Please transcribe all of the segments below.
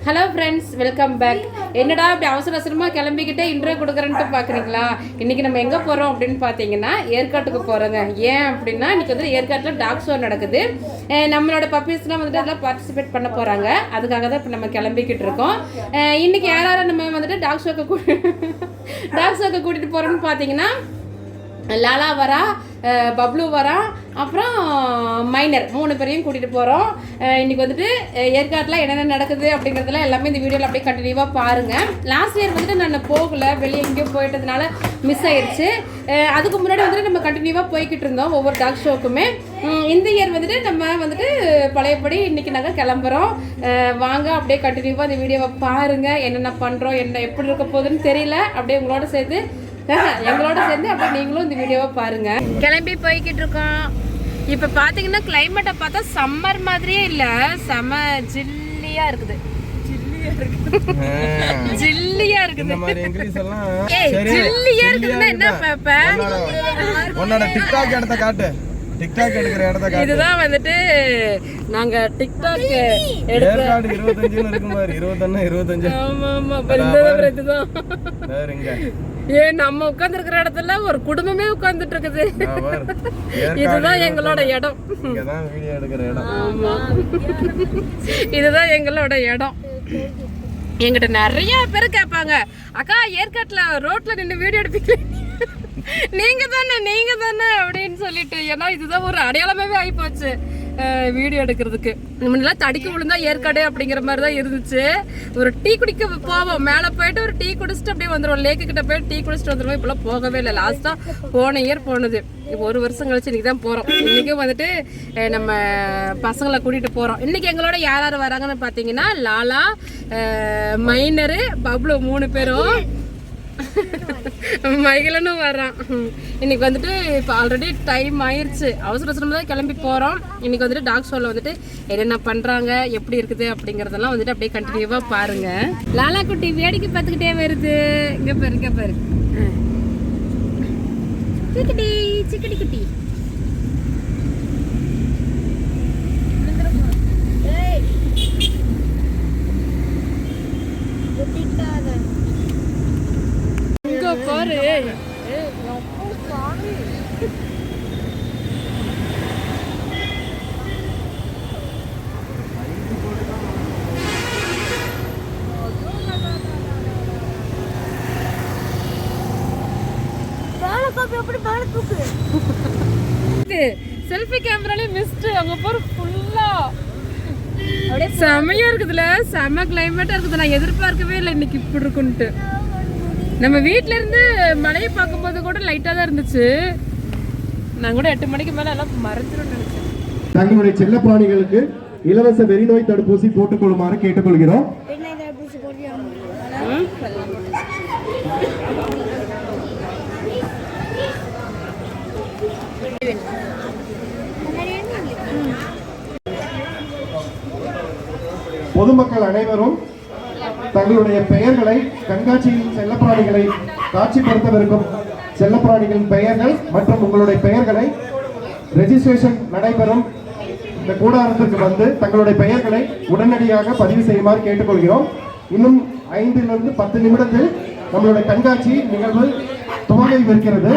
Hello friends, welcome back. என்னடா இப்படி அவசர அவசரமாக கிளம்பிக்கிட்டே இன்டர்வியூ கொடுக்குறேன்ட்டு பார்க்குறீங்களா? இன்றைக்கி நம்ம எங்கே போகிறோம் அப்படின்னு பார்த்தீங்கன்னா ஏற்காட்டுக்கு போகிறோங்க. ஏன் அப்படின்னா இன்றைக்கி வந்து ஏற்காட்டில் டாக் ஷோ நடக்குது. நம்மளோட பப்பீஸ்லாம் வந்துட்டு எல்லாம் பார்ட்டிசிபேட் பண்ண போகிறாங்க. அதுக்காக தான் இப்போ நம்ம கிளம்பிக்கிட்டு இருக்கோம். இன்றைக்கி யாராவது நம்ம வந்துட்டு டாக் ஷோக்கு கூட்டிகிட்டு போகிறோன்னு பார்த்தீங்கன்னா லாலா வரா, பப்ளு வரா, அப்புறம் மைனர் 3 பேரையும் கூட்டிகிட்டு போகிறோம். இன்றைக்கி வந்துட்டு ஏற்காட்டில் என்னென்ன நடக்குது அப்படிங்கிறதுலாம் எல்லாமே இந்த வீடியோவில் அப்படியே கண்டினியூவாக பாருங்கள். லாஸ்ட் இயர் வந்துட்டு நான் போகலை, வெளியே எங்கேயோ போயிட்டதுனால மிஸ் ஆயிடுச்சு. அதுக்கு முன்னாடி வந்துட்டு நம்ம கண்டினியூவாக போய்கிட்டு இருந்தோம் ஒவ்வொரு டாக் ஷோக்குமே. இந்த இயர் வந்துட்டு நம்ம வந்துட்டு பழையபடி இன்றைக்கி நாங்கள் கிளம்புறோம். வாங்க அப்படியே கண்டினியூவாக இந்த வீடியோவை பாருங்கள். என்னென்ன பண்ணுறோம், என்ன எப்படி இருக்க போகுதுன்னு தெரியல. அப்படியே எங்களோட சேர்ந்து அப்படியே நீங்களும் இந்த வீடியோவை பாருங்க. கிளம்பி போய்கிட்டு இருக்கோம். இப்போ பார்த்தீங்கன்னா கிளைமேட்டை பார்த்தா சம்மர் மாதிரியே இல்லை, செம ஜில்லியா இருக்குது. ஜில்லியா இருக்குதுன்னா என்ன பாப்பா? உன்னோட டிக்டாக் இடத்தை காட்டு. டிக்டாக் எடுக்கிற இடத்தை காட்டு. இதுதான் வந்துட்டு நாங்க டிக்டாக் ஏற்காடு 25 இருக்கும் பாரு. 21 25. ஆமா ஆமா, இதுதான். வேறங்க நம்ம உட்கார்ந்து இருக்கிற இடத்துல ஒரு குடும்பமே உட்கார்ந்துட்டு இருக்குது. இதுதான் எங்களோட இடம். இங்கதான் வீடியோ எடுக்கிற இடம். ஆமா, இதுதான் எங்களோட இடம். எங்கிட்ட நிறைய பேர் கேட்பாங்க, அக்கா ஏற்காட்டுல ரோட்ல நின்று வீடியோ எடுப்பீங்க, நீங்க தானே அப்படின்னு சொல்லிட்டு. ஏன்னா இதுதான் ஒரு அடையாளமாவே ஆயிப்போச்சு வீடியோ எடுக்கிறதுக்கு. முன்னெல்லாம் தடிக்க விழுந்தா ஏற்காடு அப்படிங்கிற மாதிரி தான் இருந்துச்சு. ஒரு டீ குடிக்க போவோம், மேலே போயிட்டு ஒரு டீ குடிச்சிட்டு அப்படியே வந்துடுவோம். லேக்கு கிட்ட போயிட்டு டீ குடிச்சிட்டு வந்துடுவோம். இப்பெல்லாம் போகவே இல்லை. லாஸ்ட்டாக போன இயர் போனது. இப்போ 1 வருஷம் கழிச்சு இன்றைக்கி தான் போகிறோம். இன்றைக்கும் வந்துட்டு நம்ம பசங்களை கூட்டிகிட்டு போகிறோம். இன்றைக்கி எங்களோட யார் யார் வராங்கன்னு பார்த்தீங்கன்னா லாலா, மைனரு, பப்ளு 3 பேரும், மகிழனும் வர்றான். இன்னைக்கு வந்துட்டு இப்போ ஆல்ரெடி டைம் ஆயிடுச்சு. அவசர அவசரமாக தான் கிளம்பி போகிறோம். இன்னைக்கு வந்துட்டு டாக் ஷோவில் வந்துட்டு என்னென்ன பண்ணுறாங்க, எப்படி இருக்குது அப்படிங்கிறதெல்லாம் வந்துட்டு அப்படியே கண்டினியூவாக பாருங்க. லாலா குட்டி வேடிக்கை பார்த்துக்கிட்டே வருது. இங்கே பாரு சிக்கடி சிக்கடி குட்டி. பாரு செல்ஃபி கேமராலே மிஸ்ட். அங்க போற ஃபுல்லா அப்படியே செமையா இருக்குதுல. செம கிளைமேட்டா இருக்குது. நான் எதிர்பார்க்கவே இல்லை இன்னைக்கு இப்படி இருக்குன்ட்டு. நம்ம வீட்டில இருந்து மழையை பார்க்கும்போது கூட லைட்டாக தான் இருந்துச்சு. நான் கூட 8 மணிக்கு மேலே எல்லாம் மறைஞ்சிரும் நினைச்சேன். தங்களுடைய செல்ல பிராணிகளுக்கு இலவச வெறிநோய் தடுப்பூசி போட்டுக் கொள்ளுமாறு கேட்டுக்கொள்கிறோம். பொதுமக்கள் அனைவரும் தங்களுடைய பெயர்களை கண்காட்சியில் செல்லப்பிராணிகளை காட்சிப்படுத்தவிருக்கும் செல்லப்பிராணிகளின் பெயர்கள் மற்றும் உங்களுடைய பெயர்களை ரெஜிஸ்ட்ரேஷன் நடைபெறும் இந்த கூடாரத்திற்கு வந்து தங்களுடைய பெயர்களை உடனடியாக பதிவு செய்யுமாறு கேட்டுக்கொள்கிறோம். இன்னும் 5 to 10 நிமிடத்தில் நம்மளுடைய கண்காட்சி நிகழ்வு துவங்கவிருக்கிறது.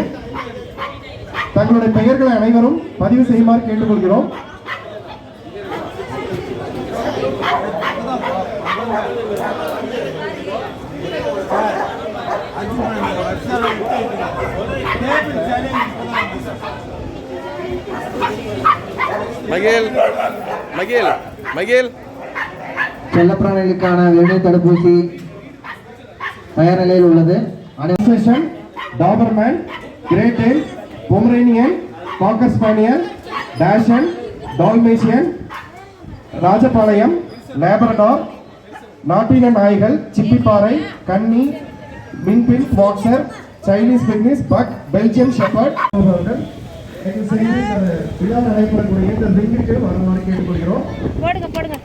தங்களுடைய பெயர்களை அனைவரும் பதிவு செய்யுமாறு கேட்டுக்கொள்கிறோம். மகிழ் செல்லப்பிராணிகளுக்கான வெறிநோய் தடுப்பூசி தயார் நிலையில் உள்ளது. டாபர்மேன், கிரேட்டேல், பொமரேனியன், காக்கர் ஸ்பானியல், டேஷன், டால்மேஷியன், ராஜபாளையம், லேபரடார், நாட்டின நாய்கள், Chippiparai, Kanni, min pin, boxer, Chinese பிக்னிஸ், பக், பெல்ஜியம் ஷெப்பர்ட் அவர்கள் நடைபெறக்கூடிய இந்த ரிங்குக்கு வருமாறு கேட்டுக்கொள்கிறோம். போடுங்க.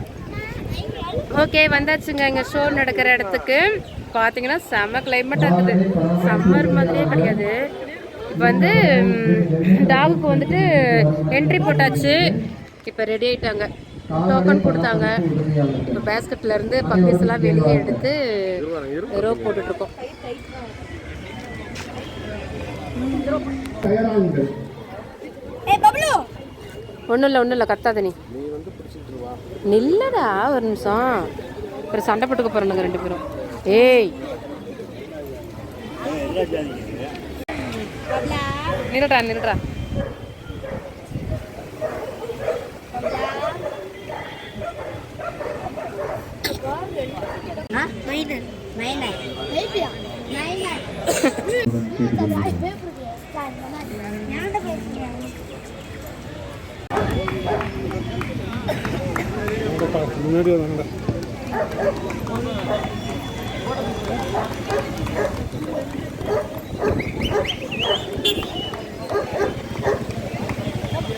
ஓகே, வந்தாச்சுங்க எங்கள் ஷோ நடக்கிற இடத்துக்கு. பார்த்தீங்கன்னா செம்ம கிளைமேட்டாக இருக்குது. சம்மர் மாதிரியே கிடையாது. இப்போ வந்து டாகுக்கு வந்துட்டு என்ட்ரி போட்டாச்சு. இப்போ ரெடி ஆகிட்டாங்க. டோக்கன் கொடுத்தாங்க. இப்போ பேஸ்கெட்ல இருந்து பப்பீஸ் எல்லாம் வெளியே எடுத்து ரோப் போட்டுட்ருக்கோம். ஒன்றும் இல்லை கத்தாத நீ நில்லடா ஒரு நிமிஷம். அப்புறம் சண்டை போட்டுக்க போகிறானுங்க 2 பேரும். ஏய் நில்றா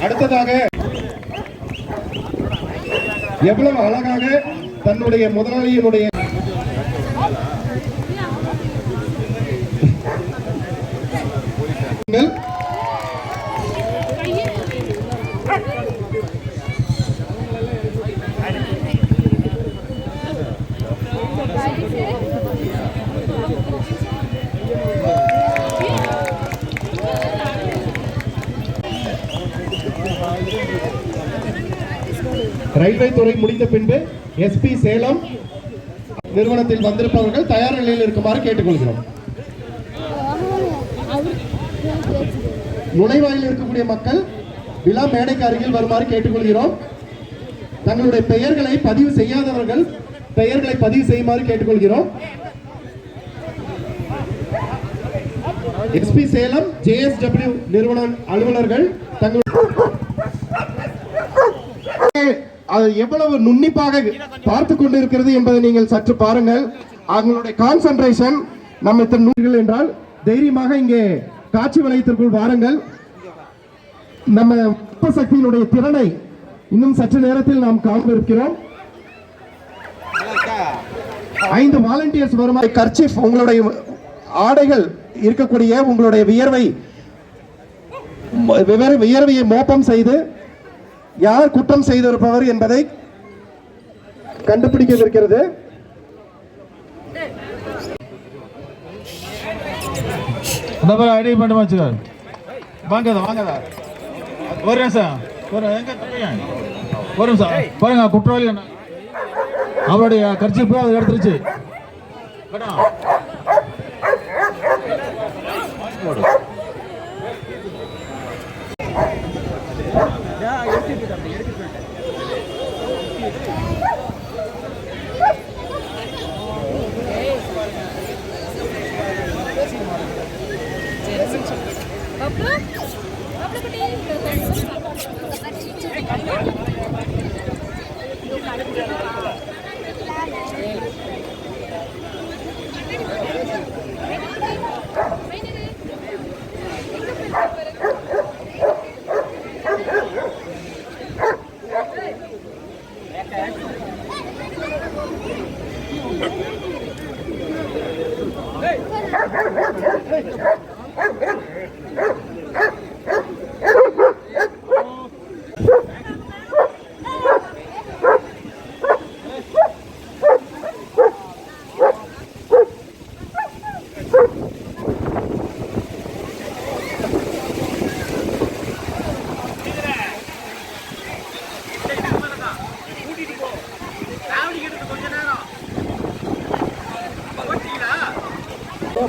அடுத்ததாக எவ்வளவு அழகாக தன்னுடைய முதலாளியினுடைய ரயில்வே துறை முடிந்த பின்பு எஸ்பி சேலம் நிறுவனத்தில் வந்திருப்பவர்கள் தயார் நிலையில் இருக்குமாறு கேட்டுக்கொள்கிறோம். நுழைவாயில் இருக்கக்கூடிய மக்கள் விழா மேடைக்கு அருகில் வருமாறு கேட்டுக்கொள்கிறோம். தங்களுடைய பெயர்களை பதிவு செய்யாதவர்கள் பெயர்களை பதிவு செய்யுமாறு கேட்டுக்கொள்கிறோம். எஸ்பி சேலம் JSW நிறுவன அலுவலர்கள் தங்கள் அது எவ்வளவு நுண்ணிப்பாக பார்த்து கொண்டிருக்கிறது என்பதை நீங்கள் சற்று பாருங்கள். அவங்களுடைய கான்சென்ட்ரேஷன் நம்ம நூல்கள் என்றால் தைரியமாக இங்கே காட்சி வலயத்திற்குள் வாருங்கள். நம்ம வெப்ப சக்தியினுடைய திறனை இன்னும் சற்று நேரத்தில் நாம் காண இருக்கிறோம். 5 வாலண்டியர்ஸ் வருமாறு கர்ச்சீஃப் உங்களுடைய ஆடைகள் இருக்கக்கூடிய உங்களுடைய வியர்வையை மோப்பம் செய்து யார் குற்றம் செய்திருப்பவர் என்பதை கண்டுபிடிக்க இருக்கிறது. ஐடி பண்ண வச்சுக்க வாங்கதா ஒரு நிமிஷம் பாருங்க. குற்றவாளி அவருடைய கர்ச்சீப்பு அதை எடுத்துருச்சு.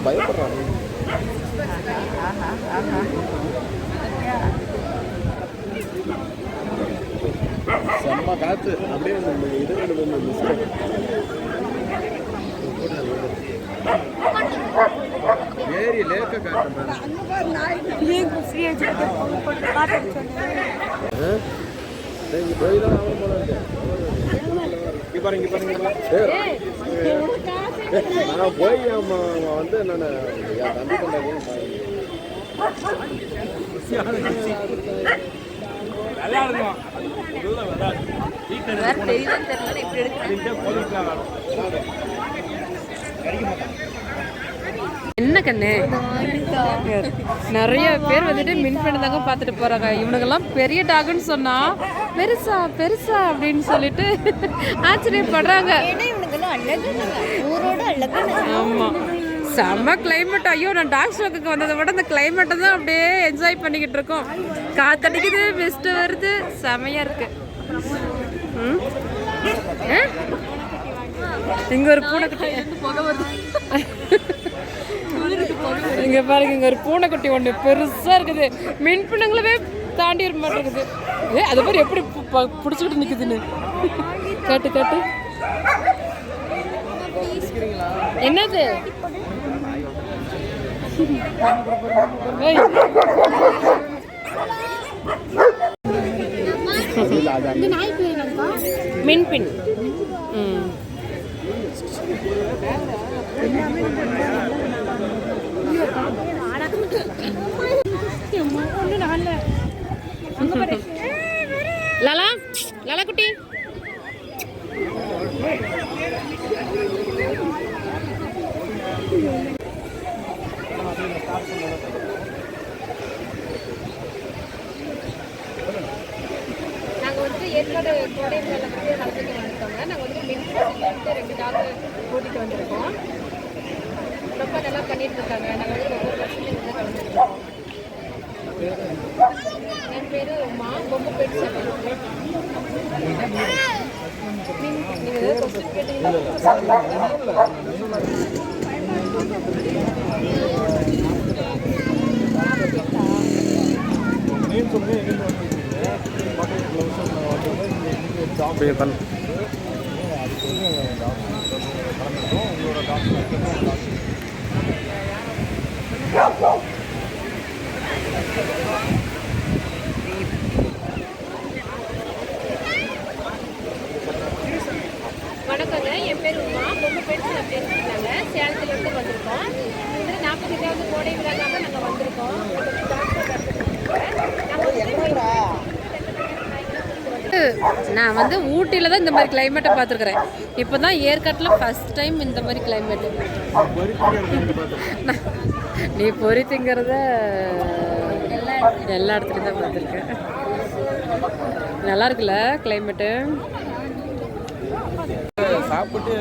பயப்படுறாங்க. செம்ம காத்து அப்படியே இது ஏரி லேக்க காட்டுறேன். போய் தான் அவன் போல இங்க பாருங்க நான் போய் வந்து நான் தம்பி கொண்டாடியும் கிடைக்க மாட்டான். என்ன கண்ணு நிறைய பேர் வந்துட்டு மின் பண்ணி தாங்க பார்த்துட்டு போறாங்க. இவனுங்கெல்லாம் பெரிய டாகுன்னு சொன்னா பெருசா பெருசா அப்படின்னு சொல்லிட்டு ஆச்சரியப்படுறாங்க. ஆமா செம்ம கிளைமேட். ஐயோ நான் டாக் ஷோக்கு வந்ததை விட அந்த கிளைமேட்டை தான் அப்படியே என்ஜாய் பண்ணிக்கிட்டு இருக்கோம். காத்தடிக்குது, பெஸ்ட் வருது, செமையா இருக்கு. இங்க ஒரு பூனைக்குட்டி இங்க பாருங்க, இங்க ஒரு பூனைக்குட்டி ஒண்ணு பெருசா இருக்குது. மின் பின்னங்களவே தாண்டி வர மாட்டேங்குது. அது மாதிரி எப்படி பிடிச்சிக்கிட்டு நிக்குதுன்னு கேட்டு கேட்டு. என்னது மின்பின். லாலா லாலா குட்டி நாங்கள் வந்து ஏற்காடு கோடை மேலே வந்து நடந்துட்டு வந்திருக்கோங்க. நாங்கள் வந்து மின்ட்டு 2 டாக் கூட்டிகிட்டு வந்திருக்கோம். ரொம்ப நல்லா பண்ணிட்டு இருக்காங்க. நாங்கள் வந்து ஒவ்வொரு வருஷத்துலையும் வந்து கலந்துருக்கோம். என் பேர் உமா. ரொம்ப பெருசு. நீங்கள் ஏதாவது கொஸ்டின் கேட்டீங்கன்னா வணக்கங்க. என் பேர் உமா. ரொம்ப பெருசு அப்படின்னு இருக்காங்க. சேலத்துலேருந்து வந்திருக்கோம். இது 40வது கோடை விழாக்காக நாங்கள் வந்திருக்கோம். நான் வந்து ஊட்டியில் தான் இந்த மாதிரி கிளைமேட்டை பார்த்துருக்குறேன். இப்போ தான் ஏற்காட்டில் ஃபஸ்ட் டைம் இந்த மாதிரி கிளைமேட்டு. நீ பொறி திங்கிறத எல்லா இடத்துலையும் தான் பார்த்துருக்கேன். நல்லா இருக்குல்ல கிளைமேட்டு. சாப்பிட்டு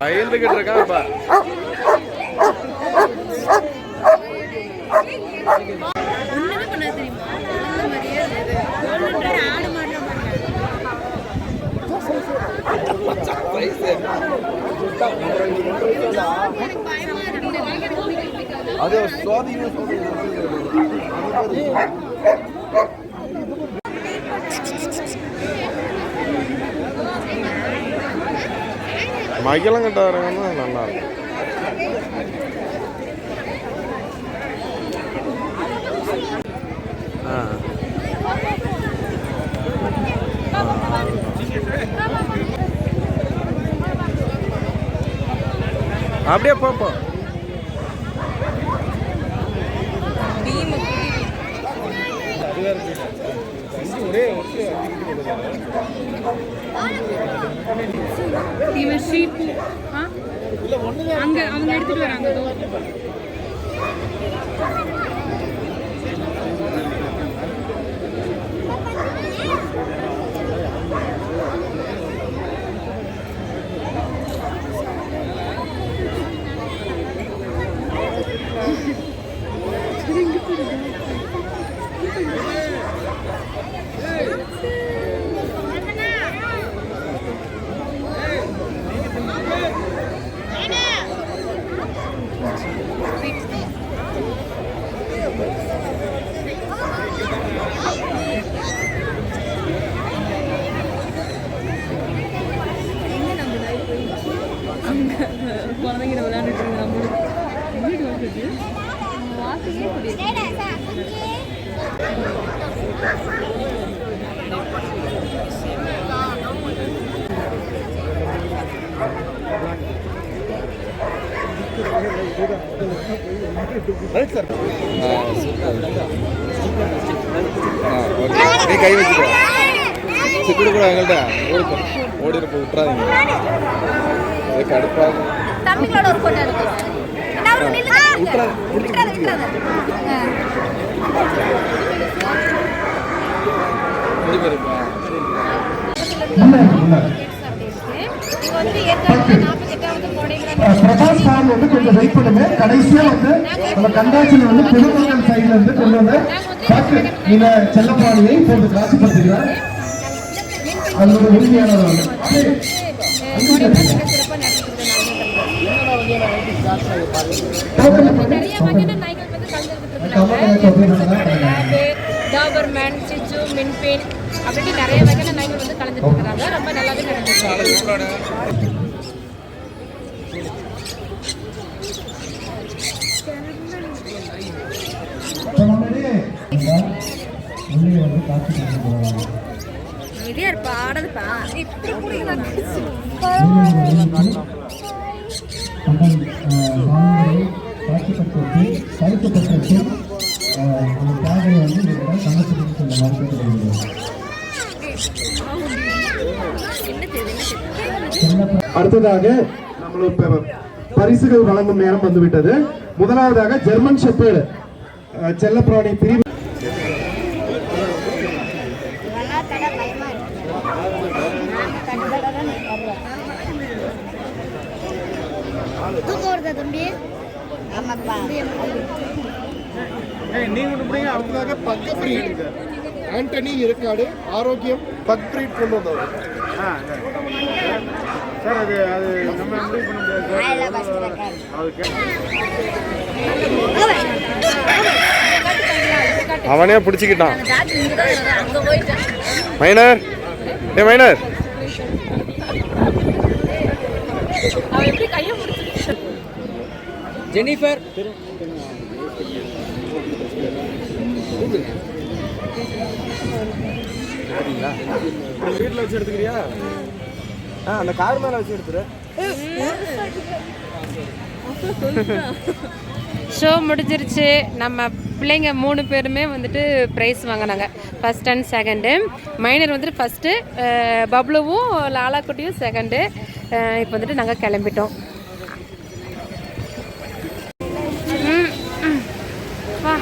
பயந்துகிட்டு இருக்கான்ப்பா. அது மகிழம் கட்ட வரங்கன்னா நல்லா இருக்கும். அப்படியே பார்ப்போம். அங்க அவங்க எடுத்துட்டு வராங்க. நீ கை வச்சுக்கோ சிக்கிடு கூட எங்கள்கிட்ட ஓடி விட்டுறாதீங்க அதுக்கு அடுப்பாக தம்பிங்களோட ஒரு போட்டோ எடுக்கலாம். பிரகாஷ் சார் வந்து கொஞ்சம் வெயிட் பண்ணுங்க. கடைசியா வந்து நம்ம கண்காட்சியில வந்து பொதுமக்கள் சைட்ல இருந்து கொண்டு வந்து டாக்டர் இந்த செல்லப்பாணியை போட்டு காட்சிப்படுத்துகிறார். அதோட உரிமையாளர் வந்து டாபர்மேன், சிச்சு, மின்பேன் அப்படி நிறைய வகையான நாய்கள் வந்து கலந்துட்டு இருக்கிறாங்க. ரொம்ப நல்லாவே நடந்துச்சு. அடுத்ததாக நம்மளுக்கு பரிசுகள் வழங்கும் நேரம் வந்துவிட்டது. முதலாவதாக ஜெர்மன் ஷெப்பர்டு செல்லப்பிராணி பிரிவு ஆண்டனி இருக்காடு ஆரோக்கியம் பக் பிரீட் கொண்டு வந்தவர் சார். அது நம்ம முடிவு பண்ண அவனே பிடிச்சிக்கிட்டான். மைனர் மைனர் ஜெனிஃபர் வீட்டில் வச்சு எடுத்துக்கிறியா? அந்த கார் மேலே வச்சு எடுத்துரு. ஷோ முடிஞ்சிருச்சு. நம்ம பிள்ளைங்க 3 பேருமே வந்துட்டு ப்ரைஸ் வாங்கினாங்க. First and second. மைனர் வந்துட்டு ஃபஸ்ட்டு, பப்ளுவும் லாலா குட்டியும் செகண்டு. இப்போ வந்துட்டு நாங்கள் கிளம்பிட்டோம். வா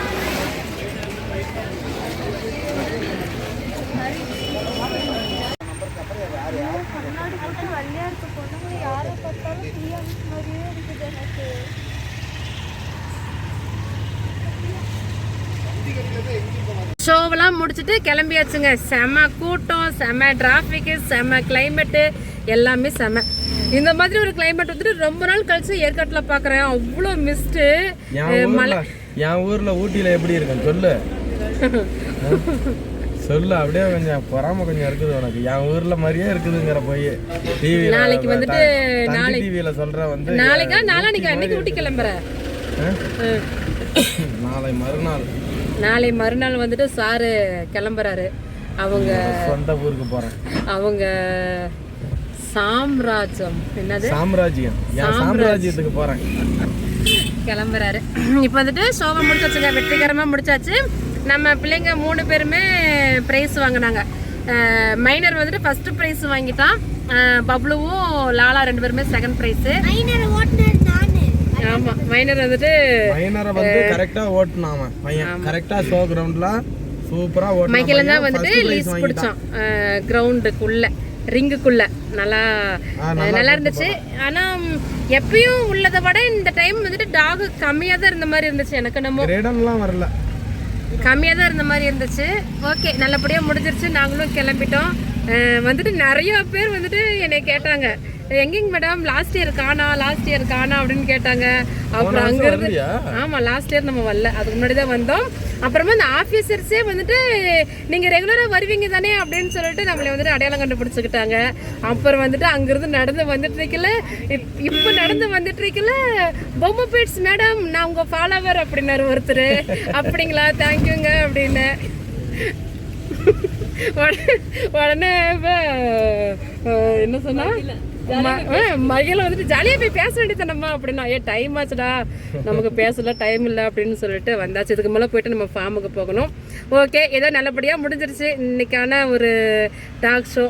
ஷோவெல்லாம் முடிச்சுட்டு கிளம்பியாச்சுங்க. செம கூட்டம், செம டிராஃபிக்கு, செம கிளைமேட்டு, எல்லாமே செம. இந்த மாதிரி ஒரு கிளைமேட் வந்துட்டு ரொம்ப நாள் கழிச்சு ஏற்காட்டில் பார்க்குறேன். அவ்வளோ மிஸ்ட்டு. மழை என் ஊர்ல ஊட்டியில எப்படி இருக்குன்னு சொல்லு சொல்லு. அப்படியே கொஞ்சம் பொறாம கொஞ்சம் இருக்குது உனக்கு. என் ஊர்ல மாதிரியே இருக்குதுங்கிற போய் டிவி நாளைக்கு வந்துட்டு டிவியில சொல்ற வந்து நாளைக்கு அன்னைக்கு ஊட்டி கிளம்புற. நாளை மறுநாள் வந்துட்டு சாரு கிளம்புறாரு. அவங்க சொந்த ஊருக்கு போறேன். அவங்க சாம்ராஜ்யத்துக்கு போறேன் கிளம்புறாரு. இப்போ வந்துட்டு ஷோவை முடிச்சாச்சுங்க. வெற்றிகரமாக முடிச்சாச்சு. நம்ம பிள்ளைங்க 3 பேருமே ப்ரைஸ் வாங்கினாங்க. மைனர் வந்துட்டு ஃபர்ஸ்ட் ப்ரைஸ் வாங்கிட்டான். பப்ளுவும் லாலா 2 பேருமே செகண்ட் ப்ரைஸு. ஆமாம், மைனர் வந்துட்டு கரெக்டா ஓட்டுனான். பையன் கரெக்டா ஷோ கிரவுண்ட்ல சூப்பரா ஓட்டுனான். மைக்கேல தான் வந்துட்டு லீஸ் பிடிச்சான் கிரவுண்டுக்குள்ள, ரிங்குக்குள்ள. நல்லா இருந்துச்சு. ஆனால் எப்பயும் உள்ளதை விட இந்த டைம் வந்துட்டு டாக் கம்மியாக தான் இருந்த மாதிரி இருந்துச்சு. எனக்கு நம்ம வரல, கம்மியாக தான் இருந்த மாதிரி இருந்துச்சு. ஓகே, நல்லபடியாக முடிஞ்சிருச்சு. நாங்களும் கிளம்பிட்டோம். வந்துட்டு நிறைய பேர் வந்துட்டு என்னை கேட்டாங்க, எங்கேங்க மேடம் லாஸ்ட் இயர் காணா அப்படின்னு கேட்டாங்க. அப்புறம் அங்கேருந்து ஆமாம், லாஸ்ட் இயர் நம்ம வரல, அதுக்கு முன்னாடி தான் வந்தோம். அப்புறமா இந்த ஆஃபீஸர்ஸே வந்துட்டு நீங்கள் ரெகுலராக வருவீங்க தானே அப்படின்னு சொல்லிட்டு நம்மளை வந்துட்டு அடையாளம் கண்டுபிடிச்சிக்கிட்டாங்க. அப்புறம் வந்துட்டு அங்கேருந்து நடந்து வந்துட்டு இருக்கல, இப்போ நடந்து வந்துட்டு இருக்கல, பொம்மை பேட்ஸ் மேடம் நான் உங்கள் ஃபாலோவர் அப்படின்னாரு ஒருத்தர். அப்படிங்களா, தேங்க்யூங்க அப்படின்னு. உடனே என்ன சொன்னா மகிழ வந்துட்டு ஜாலியாக போய் பேச வேண்டியதானம்மா அப்படின்னா டைம் ஆச்சுடா நமக்கு பேசல டைம் இல்லை அப்படின்னு சொல்லிட்டு வந்தாச்சு. இதுக்கு மேலே போயிட்டு நம்ம ஃபார்முக்கு போகணும். ஓகே, ஏதோ நல்லபடியாக முடிஞ்சிருச்சு இன்னைக்கான ஒரு டாக் ஷோ.